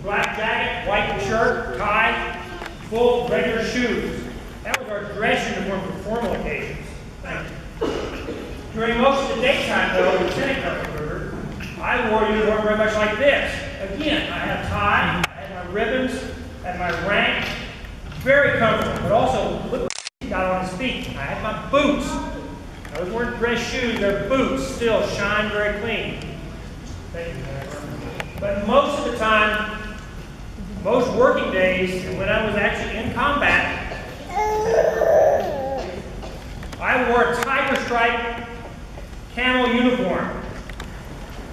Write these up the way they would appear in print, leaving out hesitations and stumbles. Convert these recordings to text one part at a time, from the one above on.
black jacket, white shirt, tie, full regular shoes. That was our dress uniform for formal occasions. Thank you. During most of the daytime, though, Lieutenant Colonel Kruger, I wore a uniform very much like this. Again, I had a tie, I had my ribbons, I had my rank, very comfortable, but also look what he got on his feet. I had my boots. Those weren't dress shoes, they're boots, still shine very clean. Thank you, but most of the time, most working days, and when I was actually in combat, I wore a tiger stripe camel uniform.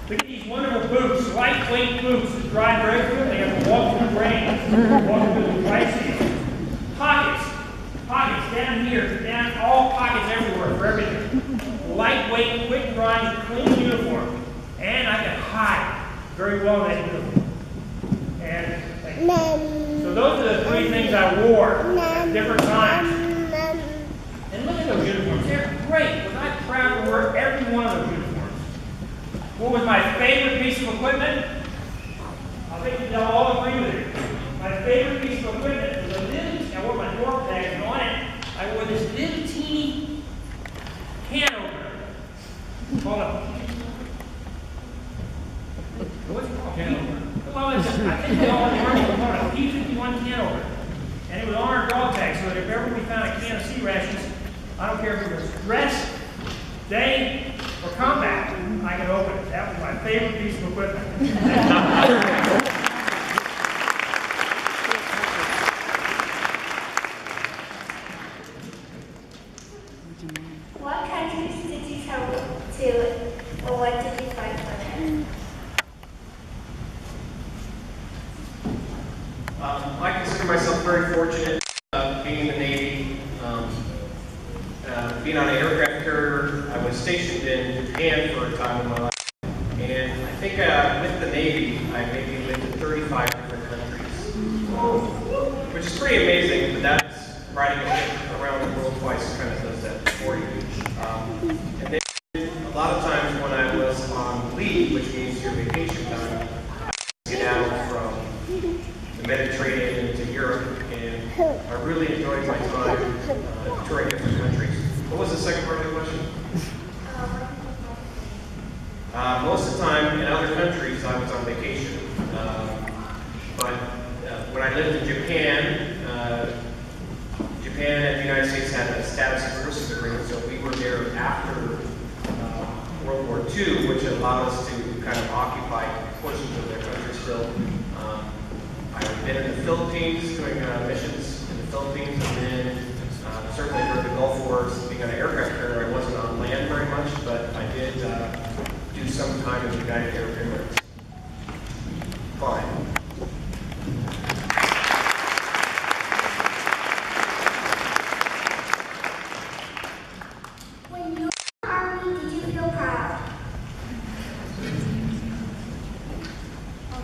Look at these wonderful boots, lightweight boots that dry very quickly. I can walk through the rain, walk through the dry season. Pockets down here, down all pockets everywhere for everything. Lightweight, quick drying, clean uniform. And I can hide very well in that uniform. And so those are the three things I wore at different times. And look at those uniforms, they're great. Was I proud to wear every one of those uniforms? What was my favorite piece of equipment? I think you'll all agree with it. My favorite piece of equipment was a little, I wore my door protection on it. I wore this little teeny can opener. Called a, what's it called? Can opener. Well, I think they all learned it called a P51 can opener. And it was on our dog tag, so that if ever we found a can of sea rations, I don't care if it was dress, day, or combat, I could open it. That was my favorite piece of equipment. What countries did you travel to, or what did you find for them? I consider myself very fortunate being in the Navy. Being on an aircraft carrier, I was stationed in Japan for a time in my life. And I think with the Navy, I maybe lived in 35 different countries. Which is pretty amazing, but that's riding a ship around the world twice kind of does that for you. And then a lot of times when I was on leave, which means your vacation time, I would get out from the Mediterranean into Europe, and I really enjoyed my time touring different countries. What was the second part of the question? Most of the time in other countries I was on vacation. But when I lived in Japan, Japan and the United States had a status of forces agreement, so we were there after World War II, which allowed us to kind of occupy portions of their country still. I've been in the Philippines doing missions in the Philippines, and then certainly for the Gulf Wars, being on an aircraft carrier, I wasn't on land very much, but I did do some time in the United Arab Emirates. Fine. When you were in the Army, did you feel proud?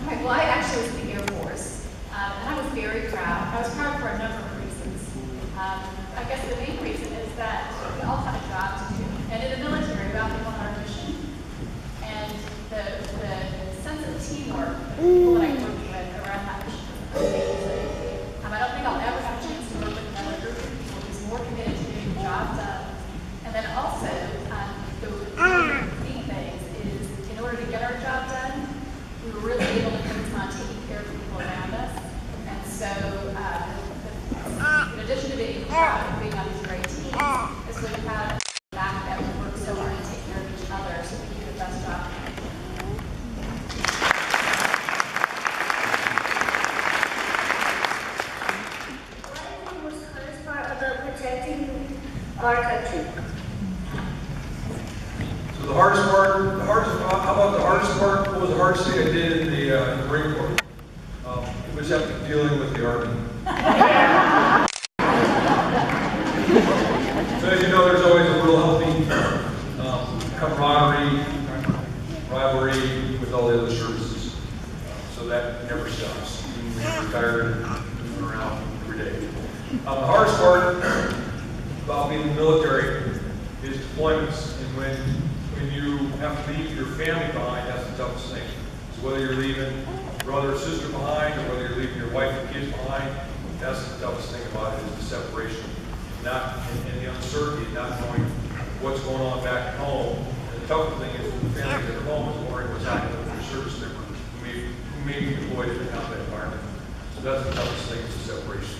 Okay, well, I actually was in the Air Force, and I was very proud. I was proud for a number of reasons. I guess the main reason is that we all have a job to do, and in the military, we often want our mission. And the sense of teamwork, the people that I worked with around that mission was amazing. I don't think I'll ever have a chance to work with another group of people who's more committed to getting the job done. And then also, the key things is, in order to get our job done, we were really able to focus on taking care of the people around us. And so, in addition to being proud of being on these great teams, it's really proud of the fact that we work so hard to take care of each other so we can do the best job. What is the most hardest part about protecting our country? So the hardest part, how about the hardest part? What was the hardest thing I did in the Marine Corps? It was after dealing with the Army. So as you know, there's always a real healthy camaraderie, rivalry with all the other services. So that never stops. We're retired and moving around every day. The hardest part about being in the military is deployments, and when you have to leave your family behind, that's the toughest thing. So whether you're leaving brother or sister behind, or whether you're leaving your wife and kids behind, that's the toughest thing about it, is the separation. And the uncertainty, not knowing what's going on back at home. And the tougher thing is, the families that are home is wondering what's happening with their service member who may be deployed in a combat environment. So that's the toughest thing, is the separation.